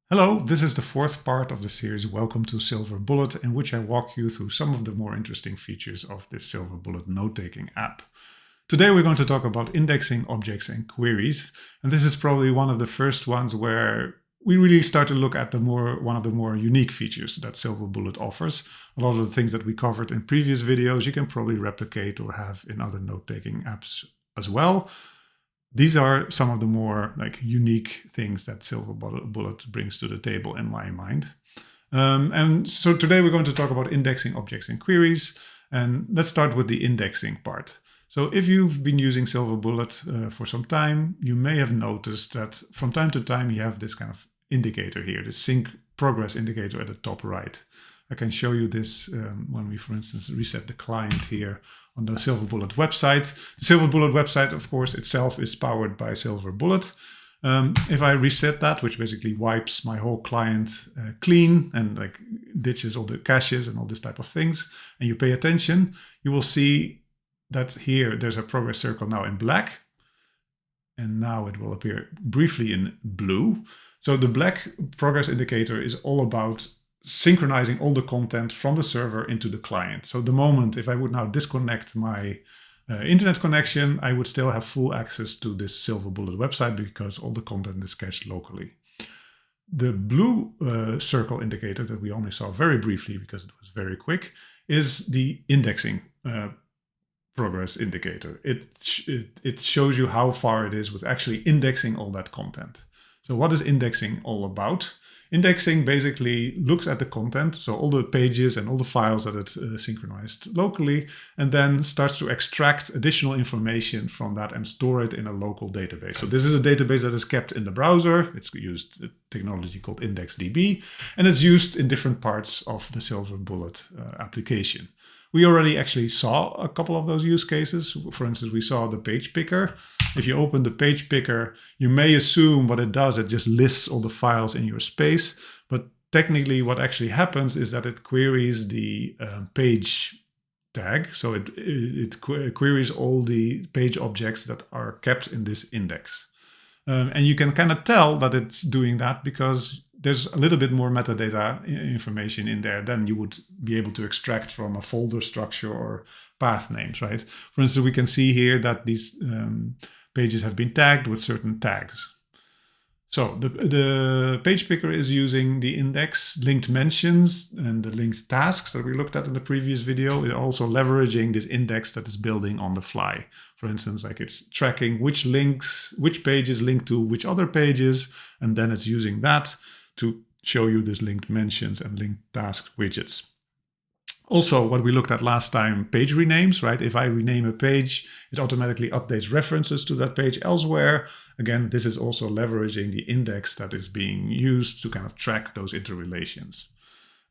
Hello, this is the fourth part of the series Welcome to SilverBullet, in which I walk you through some of the more interesting features of this SilverBullet note-taking app. Today we're going to talk about indexing objects and queries, and this is probably one of the first ones where we really start to look at one of the more unique features that SilverBullet offers. A lot of the things that we covered in previous videos you can probably replicate or have in other note-taking apps as well. These are some of the more unique things that SilverBullet brings to the table in my mind. And so today we're going to talk about indexing objects and queries. And let's start with the indexing part. So if you've been using SilverBullet for some time, you may have noticed that from time to time you have this kind of indicator here, the sync progress indicator at the top right. I can show you this when we, for instance, reset the client here on the SilverBullet website. The SilverBullet website, of course, itself is powered by SilverBullet. If I reset that, which basically wipes my whole client clean and ditches all the caches and all this type of things, and you pay attention, you will see that here there's a progress circle now in black, and now it will appear briefly in blue. So the black progress indicator is all about synchronizing all the content from the server into the client. So the moment if I would now disconnect my internet connection, I would still have full access to this SilverBullet website because all the content is cached locally. The blue circle indicator that we only saw very briefly because it was very quick is the indexing progress indicator. It shows you how far it is with actually indexing all that content. So what is indexing all about? Indexing basically looks at the content, so all the pages and all the files that it synchronized locally, and then starts to extract additional information from that and store it in a local database. So this is a database that is kept in the browser. It's used a technology called IndexedDB, and it's used in different parts of the SilverBullet application. We already actually saw a couple of those use cases. For instance, we saw the page picker. If you open the page picker, you may assume what it does, it just lists all the files in your space. But technically what actually happens is that it queries the page tag. So it queries all the page objects that are kept in this index. And you can kind of tell that it's doing that because there's a little bit more metadata information in there than you would be able to extract from a folder structure or path names, right? For instance, we can see here that these pages have been tagged with certain tags. So the page picker is using the index linked mentions and the linked tasks that we looked at in the previous video. It's also leveraging this index that is building on the fly. For instance, it's tracking which pages link to which other pages, and then it's using that to show you this linked mentions and linked task widgets. Also, what we looked at last time, page renames, right? If I rename a page, it automatically updates references to that page elsewhere. Again, this is also leveraging the index that is being used to kind of track those interrelations.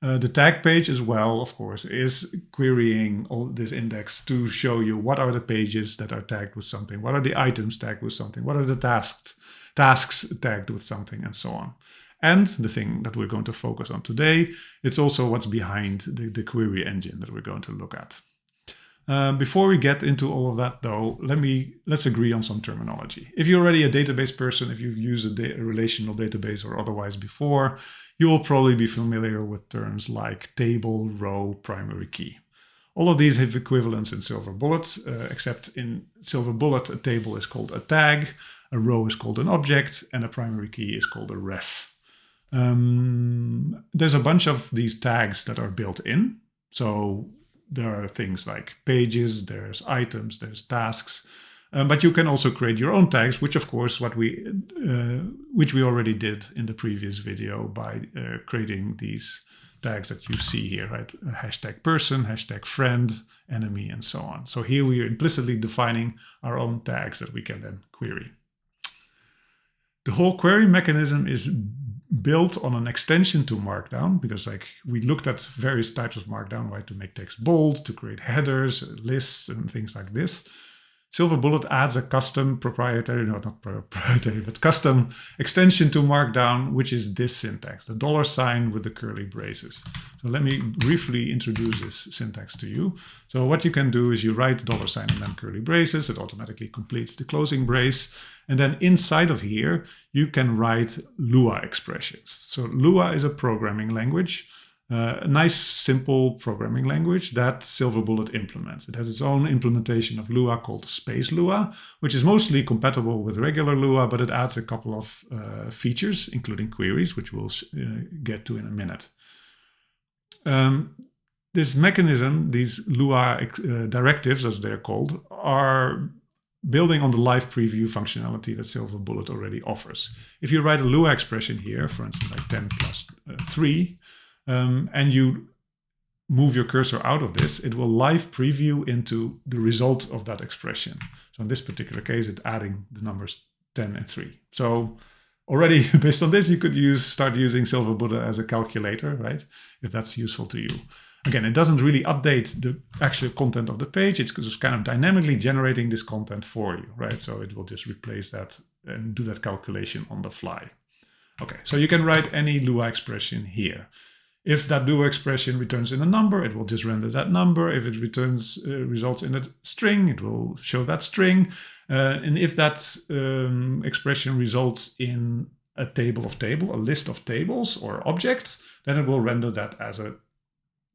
The tag page as well, of course, is querying all this index to show you what are the pages that are tagged with something, what are the items tagged with something, what are the tasks tagged with something, and so on. And the thing that we're going to focus on today, it's also what's behind the query engine that we're going to look at. Before we get into all of that, though, let's agree on some terminology. If you're already a database person, if you've used a relational database or otherwise before, you will probably be familiar with terms like table, row, primary key. All of these have equivalents in SilverBullet, except in SilverBullet, a table is called a tag, a row is called an object, and a primary key is called a ref. There's a bunch of these tags that are built in. So there are things like pages, there's items, there's tasks, but you can also create your own tags, which of course which we already did in the previous video by creating these tags that you see here, right? Hashtag person, hashtag friend, enemy, and so on. So here we are implicitly defining our own tags that we can then query. The whole query mechanism is built on an extension to Markdown because we looked at various types of Markdown, right? To make text bold, to create headers, lists, and things like this. SilverBullet adds a custom proprietary, no, not proprietary, but custom extension to Markdown, which is this syntax, the $ with the curly braces. So let me briefly introduce this syntax to you. So what you can do is you write $ and then curly braces. It automatically completes the closing brace. And then inside of here, you can write Lua expressions. So Lua is a programming language. A nice, simple programming language that SilverBullet implements. It has its own implementation of Lua called Space Lua, which is mostly compatible with regular Lua, but it adds a couple of features, including queries, which we'll get to in a minute. This mechanism, these Lua directives, as they're called, are building on the live preview functionality that SilverBullet already offers. If you write a Lua expression here, for instance, like 10 plus 3, and you move your cursor out of this, it will live preview into the result of that expression. So in this particular case, it's adding the numbers 10 and 3. So already based on this, you could start using SilverBullet as a calculator, right? If that's useful to you. Again, it doesn't really update the actual content of the page. It's just kind of dynamically generating this content for you, right? So it will just replace that and do that calculation on the fly. Okay, so you can write any Lua expression here. If that Lua expression returns in a number, it will just render that number. If it returns results in a string, it will show that string. And if that expression results in a list of tables or objects, then it will render that as a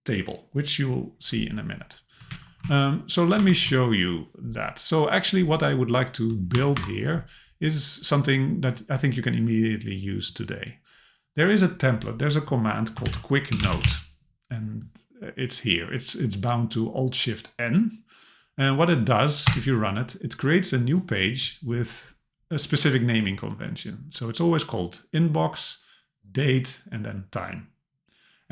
table, which you will see in a minute. So let me show you that. So actually what I would like to build here is something that I think you can immediately use today. There is a template, there's a command called quick note, and it's here. It's bound to Alt-Shift-N. And what it does, if you run it, it creates a new page with a specific naming convention. So it's always called inbox, date, and then time.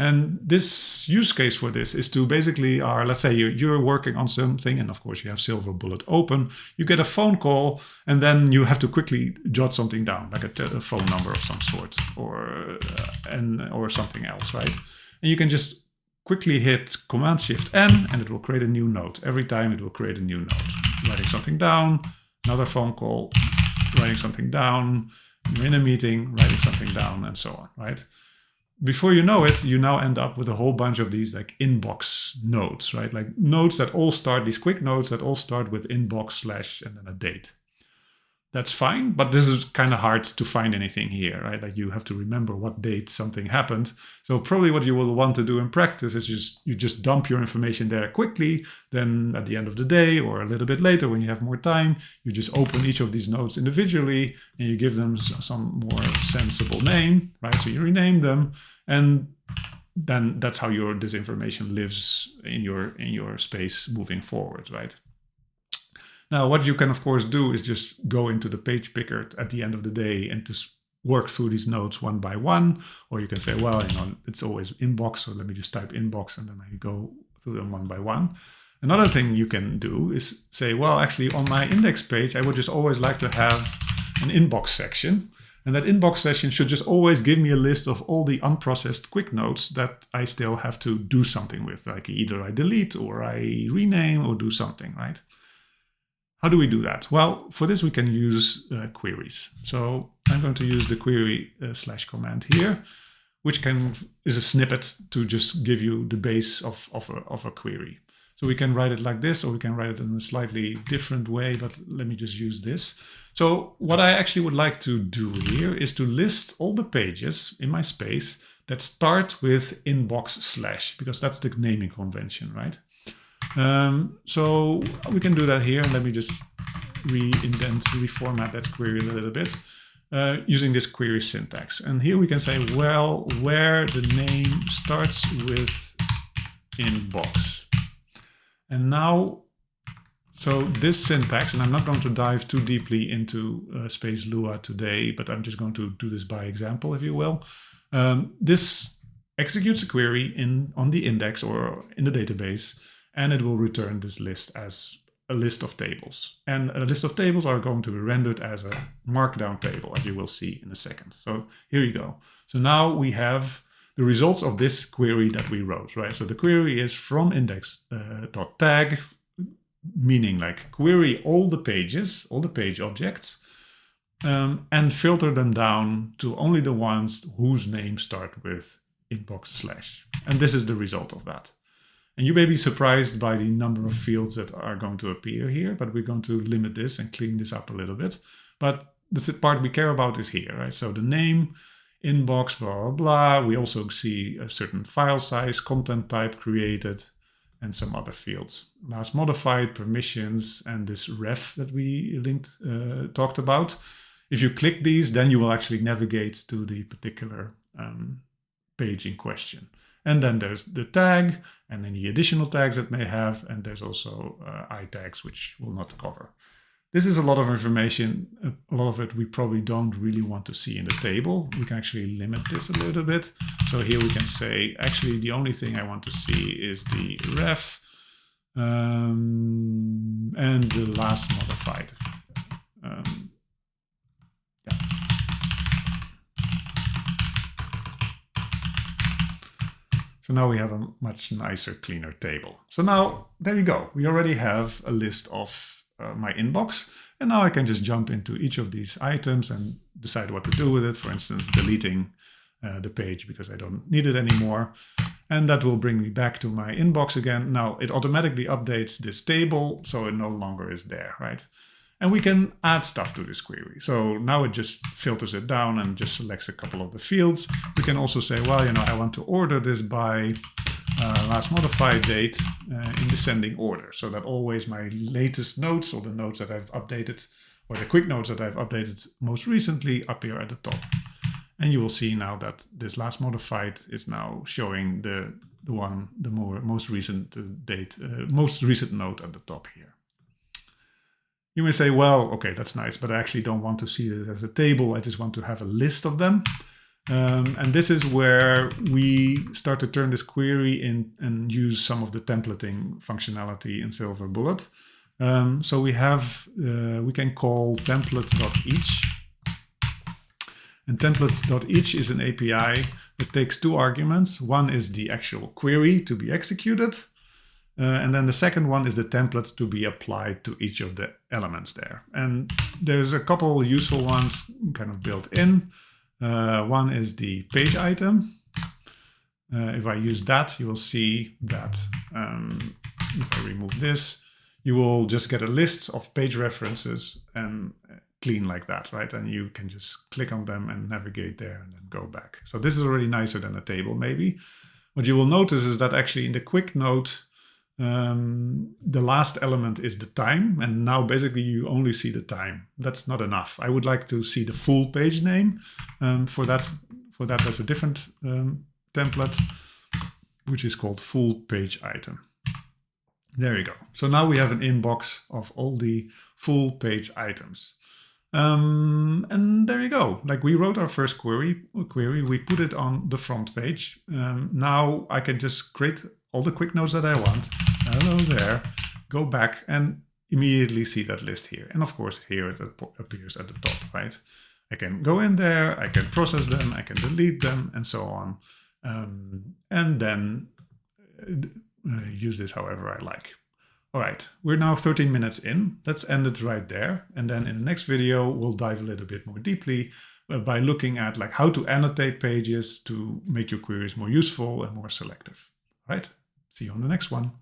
And this use case for this is to basically, let's say you're working on something, and of course you have SilverBullet open, you get a phone call, and then you have to quickly jot something down, like a phone number of some sort, or something else, right? And you can just quickly hit Command-Shift-N, and it will create a new note. Every time it will create a new note. Writing something down, another phone call, writing something down, you're in a meeting, writing something down, and so on, right? Before you know it, you now end up with a whole bunch of these like inbox notes, right? Like notes that all start, these quick notes that all start with inbox / and then a date. That's fine, but this is kind of hard to find anything here, right? Like you have to remember what date something happened. So probably what you will want to do in practice is you just dump your information there quickly. Then at the end of the day or a little bit later when you have more time, you just open each of these notes individually and you give them some more sensible name, right? So you rename them, and then that's how this information lives in your space moving forward, right? Now, what you can, of course, do is just go into the page picker at the end of the day and just work through these notes one by one. Or you can say, well, it's always inbox, so let me just type inbox and then I go through them one by one. Another thing you can do is say, well, actually, on my index page, I would just always like to have an inbox section. And that inbox section should just always give me a list of all the unprocessed quick notes that I still have to do something with. Like either I delete or I rename or do something, right? How do we do that? Well, for this we can use queries. So I'm going to use the query / command here, which is a snippet to just give you the base of a query. So we can write it like this, or we can write it in a slightly different way, but let me just use this. So what I actually would like to do here is to list all the pages in my space that start with inbox /, because that's the naming convention, right? So we can do that here. Let me just reformat that query a little bit using this query syntax. And here we can say, well, where the name starts with inbox. And now, so this syntax, and I'm not going to dive too deeply into Space Lua today, but I'm just going to do this by example, if you will. This executes a query on the index or in the database, and it will return this list as a list of tables. And a list of tables are going to be rendered as a markdown table, as you will see in a second. So here you go. So now we have the results of this query that we wrote, right? So the query is from index.tag, meaning like query all the pages, all the page objects, and filter them down to only the ones whose names start with inbox/. And this is the result of that. And you may be surprised by the number of fields that are going to appear here, but we're going to limit this and clean this up a little bit. But the part we care about is here, right? So the name, inbox, blah, blah, blah. We also see a certain file size, content type created, and some other fields. Last modified, permissions, and this ref that we talked about. If you click these, then you will actually navigate to the particular page in question. And then there's the tag and any additional tags it may have. And there's also I tags, which we'll not cover. This is a lot of information. A lot of it we probably don't really want to see in the table. We can actually limit this a little bit. So here we can say, actually, the only thing I want to see is the ref and the last modified. So now we have a much nicer, cleaner table. So now, there you go. We already have a list of my inbox. And now I can just jump into each of these items and decide what to do with it. For instance, deleting the page because I don't need it anymore. And that will bring me back to my inbox again. Now, it automatically updates this table, so it no longer is there, right? And we can add stuff to this query. So now it just filters it down and just selects a couple of the fields. We can also say, well, you know, I want to order this by last modified date in descending order. So that always my latest notes or the notes that I've updated or the quick notes that I've updated most recently appear at the top. And you will see now that this last modified is now showing the most recent date, most recent note at the top here. You may say, well, okay, that's nice, but I actually don't want to see it as a table. I just want to have a list of them. And this is where we start to turn this query in and use some of the templating functionality in SilverBullet. So we can call template.each. And template.each is an API that takes two arguments. One is the actual query to be executed. And then the second one is the template to be applied to each of the elements there. And there's a couple useful ones kind of built in. One is the page item. If I use that, you will see that if I remove this, you will just get a list of page references and clean like that, right? And you can just click on them and navigate there and then go back. So this is already nicer than a table, maybe. What you will notice is that actually in the quick note, the last element is the time, and now basically you only see the time. That's not enough. I would like to see the full page name. For that, there's a different template, which is called full page item. There you go. So now we have an inbox of all the full page items. And there you go. Like we wrote our first query, we put it on the front page. Now I can just create all the quick notes that I want. Hello there. Go back and immediately see that list here. And of course, here it appears at the top, right? I can go in there, I can process them, I can delete them, and so on. And then use this however I like. All right, we're now 13 minutes in. Let's end it right there. And then in the next video, we'll dive a little bit more deeply by looking at like how to annotate pages to make your queries more useful and more selective. All right, see you on the next one.